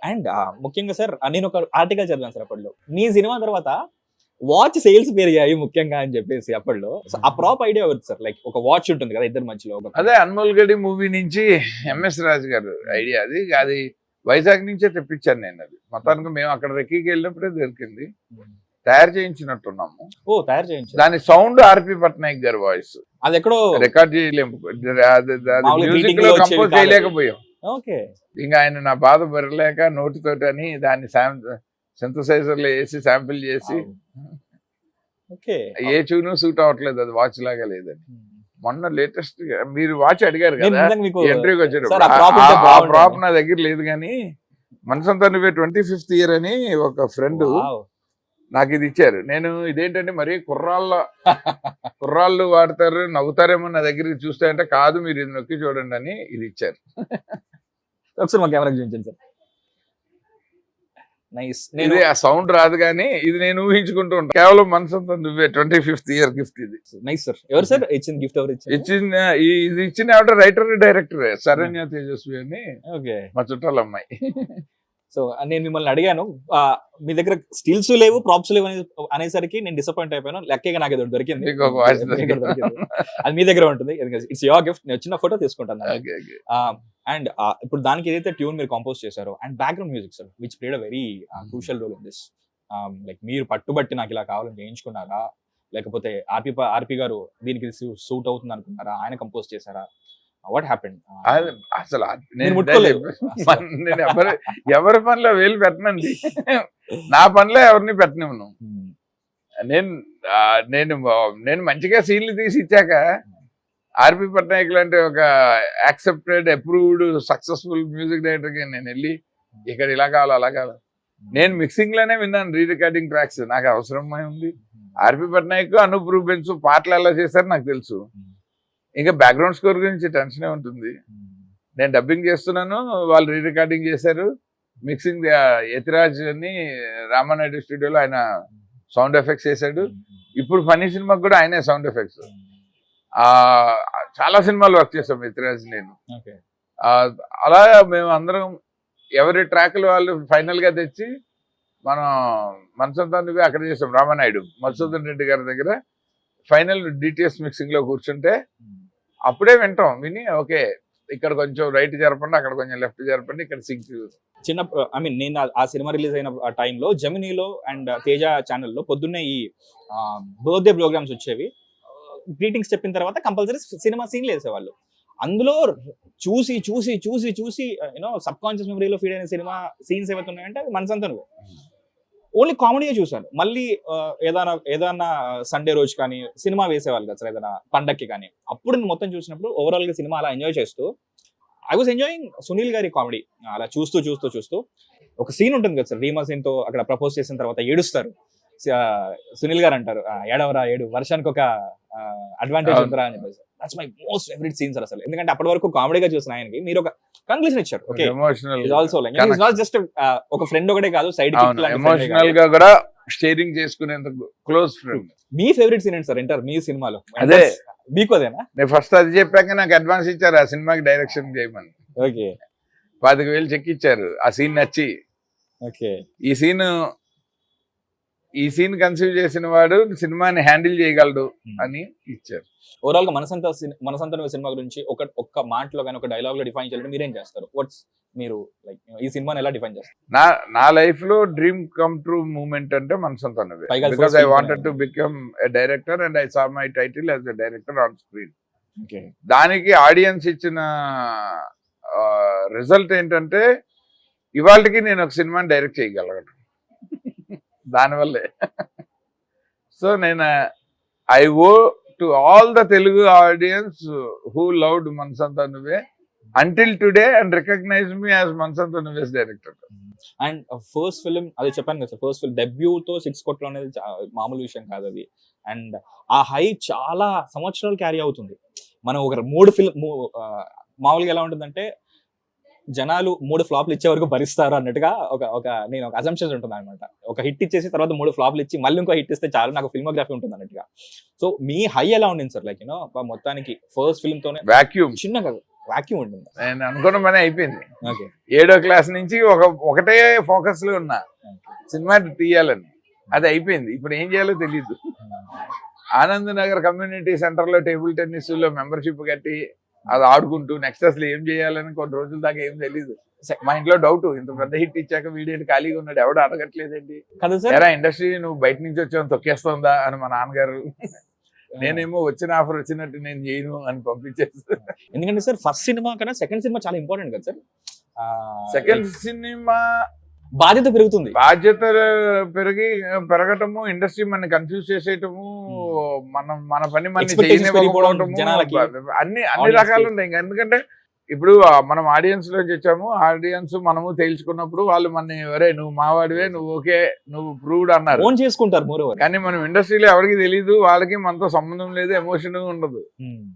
And ముఖ్యంగా sir నేను ఒక ఆర్టికల్ చదివాను సార్ అప్పట్లో. మీ సినిమా తర్వాత వాచ్ సేల్స్ పెరిగాయి ముఖ్యంగా అని చెప్పేసి అప్పట్లో. సో ఆ ప్రాప్ ఐడియా అవుతుంది సార్, లైక్ ఒక వాచ్ ఉంటుంది కదా ఇద్దరి మధ్యలో. అదే అన్మోల్ గడి మూవీ నుంచి ఎంఎస్ రాజు గారు ఐడియా. అది అది వైజాగ్ నుంచే తెప్పించాను నేను. అది మొత్తానికి మేము అక్కడ రెక్కీకి వెళ్ళినప్పుడే దొరికింది. తయారు చేయించినట్టున్నాము. ఓ తయారు చేయించు. దాని సౌండ్ ఆర్పి పట్నాయక్ గారి వాయిస్. అది ఎక్కడో రికార్డ్ చేయలేము, మ్యూజిక్ లో కంపోజ్ చేయలేకపోయాం. ఓకే. ఇంకా ఆయన నా బాధ పెరగలేక నోటితోటి అని దాన్ని సింథసైజర్ లో వేసి శాంపిల్ చేసి ఏ ట్యూన్ సూట్ అవ్వట్లేదు, అది వాచ్ లాగా లేదని. మొన్న లేటెస్ట్ మీరు వాచ్ అడిగారు కదా ఎంట్రీకి వచ్చేటప్పుడు, ఆ ప్రాప్ నా దగ్గర లేదు. కానీ మనసంతా నువ్వే 25th ఇయర్ అని ఒక ఫ్రెండ్ నాకు ఇది ఇచ్చారు. నేను ఇదేంటంటే మరి కుర్రాళ్ళు వాడతారు నవ్వుతారేమో నా దగ్గరికి చూస్తే అంటే కాదు, మీరు ఇది నొక్కి చూడండి అని ఇది ఇచ్చారు. ఒకసారి మా కెమెరా చూపించండి సార్. నైస్. ఇది ఆ సౌండ్ రాదు కానీ ఇది నేను ఊహించుకుంటూ ఉంటాను. కేవలం మనసంతా నువ్వే 25th ఇయర్ గిఫ్ట్ ఇది. Nice sir. ఎవరు సార్ ఇచ్చిన గిఫ్ట్? ఎవరు ఇది ఇచ్చిన ఆవిడ రైటర్ డైరెక్టర్ శరణ్య తేజస్వి అని మా చుట్టాల అమ్మాయి. సో నేను మిమ్మల్ని అడిగాను, మీ దగ్గర స్టిల్స్ లేవు ప్రాప్స్ లేవు అనేసరికి నేను డిసప్పాయింట్ అయిపోయాను. లక్కీగా నాకు ఇది దొరికింది. అది మీ దగ్గర ఉంటుంది, ఇట్స్ యువర్ గిఫ్ట్. నేను చిన్న ఫోటో తీసుకుంటాను. అండ్ ఇప్పుడు దానికి ఏదైతే ట్యూన్ మీరు కంపోజ్ చేశారో and background music sir which played a very crucial role in this. Like మీరు పట్టుబట్టి నాకు ఇలా కావాలని చేయించుకున్నారా, లేకపోతే ఆర్పి గారు దీనికి సూట్ అవుతుంది అనుకున్నారా, ఆయన కంపోజ్ చేశారా? What happened? అసలు నేను ఎవరి పనిలో వేలు పెట్టనండి. నా పనిలో ఎవరిని పెట్టనివ్వను. నేను మంచిగా సీన్లు తీసి ఇచ్చాక ఆర్పి పట్నాయక్ లాంటి ఒక యాక్సెప్టెడ్ అప్రూవ్డ్ సక్సెస్ఫుల్ మ్యూజిక్ డైరెక్టర్కి నేను వెళ్ళి ఇక్కడ ఇలా కావాలి అలా కావాలి. నేను మిక్సింగ్ లోనే విన్నాను రీ రికార్డింగ్ ట్రాక్స్. నాకు అవసరమై ఉంది. ఆర్పి పట్నాయక్ అనూప్ రూబెన్స్ పాటలు ఎలా చేశారో నాకు తెలుసు. ఇంకా బ్యాక్గ్రౌండ్ స్కోర్ గురించి టెన్షనే ఉంటుంది. నేను డబ్బింగ్ చేస్తున్నాను, వాళ్ళు రీ రికార్డింగ్ చేశారు. మిక్సింగ్ యతిరాజ్ అని రామానాయుడు స్టూడియోలో ఆయన సౌండ్ ఎఫెక్ట్స్ చేశాడు. ఇప్పుడు ఫన్నీ సినిమాకి కూడా ఆయనే సౌండ్ ఎఫెక్ట్స్. చాలా సినిమాలు వర్క్ చేస్తాం యతిరాజ్ నేను. అలా మేము అందరం ఎవరి ట్రాక్లు వాళ్ళు ఫైనల్ గా తెచ్చి మనం మనసంతాన్ని అక్కడ చేస్తాం. రామానాయుడు మధుసూదన్ రెడ్డి గారి దగ్గర ఫైనల్ డిటిఎస్ మిక్సింగ్ లో కూర్చుంటే అప్పుడే వింటాం. విని ఓకే ఇక్కడ కొంచెం రైట్ జరపండి, అక్కడ కొంచెం లెఫ్ట్ జరపండి, ఇక్కడ సింక్. చిన్న ఐ మీన్ నేను ఆ సినిమా రిలీజ్ అయిన టైంలో జమినీలో అండ్ తేజ ఛానల్లో పొద్దున్నే ఈ బర్త్డే ప్రోగ్రామ్స్ వచ్చేవి. గ్రీటింగ్స్ చెప్పిన తర్వాత కంపల్సరీ సినిమా సీన్లు వేసేవాళ్ళు. అందులో చూసి చూసి చూసి చూసి యూనో సబ్ కాన్షియస్ మెమరీలో ఫీడ్ అయిన సినిమా సీన్స్ ఏవైతే ఉన్నాయంటే మనసంతా నువ్వు ఓన్లీ కామెడీగా చూశాను. మళ్ళీ ఏదైనా సండే రోజు కానీ సినిమా వేసేవాళ్ళు కదా సార్, ఏదైనా పండక్కి కానీ. అప్పుడు నేను మొత్తం చూసినప్పుడు ఓవరాల్ గా సినిమా అలా ఎంజాయ్ చేస్తూ ఐ వాజ్ ఎంజాయింగ్ సునీల్ గారి కామెడీ. అలా చూస్తూ చూస్తూ చూస్తూ ఒక సీన్ ఉంటుంది కదా సార్, రీమా సీన్ తో అక్కడ ప్రపోజ్ చేసిన తర్వాత ఏడుస్తారు. సునీల్ గారు అంటారు ఏడవరా ఏడు, వర్షానికి ఒక అడ్వాంటేజ్ ఉందిరా అని చెప్పేసి. That's my most favourite scene sir అసలు. ఎందుకంటే అప్పటి వరకు కామెడీగా చూసిన ఆయనకి మీరు ఒక కంక్లూజన్ ఇచ్చారు. Okay also like it's not just ఒక ఫ్రెండ్ ఒకటే కాదు, సైడ్ ఎమోషనల్ గా కూడా షేరింగ్ చేసుకునేంత క్లోజ్ ఫ్రెండ్. మీ ఫేవరెట్ సీన్ ఏంటి సార్ ఎంటర్ మీ సినిమాలో? అదే మీకు అదేనా? నేను ఫస్ట్ అది చెప్పాక నాకు అడ్వాన్స్ ఇచ్చారు ఆ సినిమాకి డైరెక్షన్ చేయమని. ఓకే 25,000 చెక్ ఇచ్చారు. ఆ సీన్ నచ్చి ఓకే ఈ సీన్ కన్సీవ్ చేసిన వాడు సినిమాని హ్యాండిల్ చేయగలడు అని ఇచ్చారు. ఓవరాల్ గా మనసంతా సినిమా గురించి ఒక్క మాటలో కానీ ఒక డైలాగ్ లో డిఫైన్ చేయాలంటే మీరేం చేస్తారు? మీరు లైక్ ఈ సినిమాని ఎలా డిఫైన్ చేస్తారు? నా లైఫ్ లో డ్రీమ్ కమ్ ట్రూ మూమెంట్ అంటే మనసంతా నువ్వే. Because I wanted to become a director and I saw my title as a director on screen. దానికి ఆడియన్స్ ఇచ్చిన రిజల్ట్ ఏంటంటే ఇవాళకి నేను ఒక సినిమాని డైరెక్ట్ చేయగలను దానివల్లే. సో నేను I owe to all the Telugu audiences who loved Manasantha Nuvve until today and recognize me as Manasantha Nuvve's director. And first film అది చెప్పాను కదా సార్, ఫస్ట్ ఫిల్మ్ డెబ్యూతో 6 కోట్లు అనేది మామూలు విషయం కాదు అది. అండ్ ఆ హై చాలా సంవత్సరాలు క్యారీ అవుతుంది. మనం ఒక 3 ఫిల్మ్ మామూలుగా ఎలా ఉంటుందంటే జనాలు 3 ఫ్లాప్లు ఇచ్చే వరకు భరిస్తారు అన్నట్టుగా నేను ఒక అజంప్షన్స్ ఉంటుంది అనమాట. ఒక హిట్ ఇచ్చేసి తర్వాత 3 ఫ్లాప్లు ఇచ్చి మళ్ళీ ఇంకో హిట్ ఇస్తే చాలు నాకు ఫిల్మోగ్రఫీ ఉంటుంది అన్నట్టుగా. సో మీ హై ఎలా ఉండింది సార్? లైక్ యూనో మొత్తానికి ఫస్ట్ ఫిల్మ్ తోనే వాక్యూమ్ చిన్నగా వాక్యూమ్ ఉంటుంది. నేను అనుకున్న పని అయిపోయింది. ఓకే 7వ క్లాస్ నుంచి ఒకటే ఫోకస్ లో ఉన్నా, సినిమా తీయాలని. అది అయిపోయింది. ఇప్పుడు ఏం చేయాలో తెలియదు. ఆనంద్ నగర్ కమ్యూనిటీ సెంటర్ లో టేబుల్ టెన్నిస్ లో మెంబర్షిప్ కట్టి అది ఆడుకుంటూ నెక్స్ట్ అసలు ఏం చేయాలని కొన్ని రోజుల దాకా ఏం తెలీదు. మా ఇంట్లో డౌట్, ఇంత పెద్ద హిట్ ఇచ్చాక వీడియో ఖాళీగా ఉన్నాడు, ఎవడు అడగట్లేదండి, కదా సార్. ఎరా ఇండస్ట్రీ నువ్వు బయట నుంచి వచ్చావు తొక్కేస్తుందా అని మా నాన్నగారు. నేనేమో వచ్చిన ఆఫర్ వచ్చినట్టు నేను చేయను అని పంపించేస్తాను. ఎందుకంటే సార్ ఫస్ట్ సినిమా కన్నా సెకండ్ సినిమా చాలా ఇంపార్టెంట్ కదా సార్. సెకండ్ సినిమా బాధ్యత పెరుగుతుంది. బాధ్యత పెరగటము, ఇండస్ట్రీ మన కన్ఫ్యూజ్ చేసేయటము, మన పని మన Expectations పెరిగిపోవడం జనాలకి. అన్ని Audience రకాలు కి. ఉంటాయి. ఇంకా ఎందుకంటే ఇప్పుడు మనం ఆడియన్స్ లో వచ్చాము, ఆడియన్స్ మనము తేల్చుకున్నప్పుడు వాళ్ళు మన ఎవరే నువ్వు మావాడివే, నువ్వు ఓకే, నువ్వు ప్రూవ్డ్ అన్నారు. ఓన్ చేసుకుంటారు మోర్ ఓవర్. కానీ మనం ఇండస్ట్రీలో ఎవరికి తెలియదు, వాళ్ళకి మనతో సంబంధం లేదు, ఎమోషన్ ఉండదు.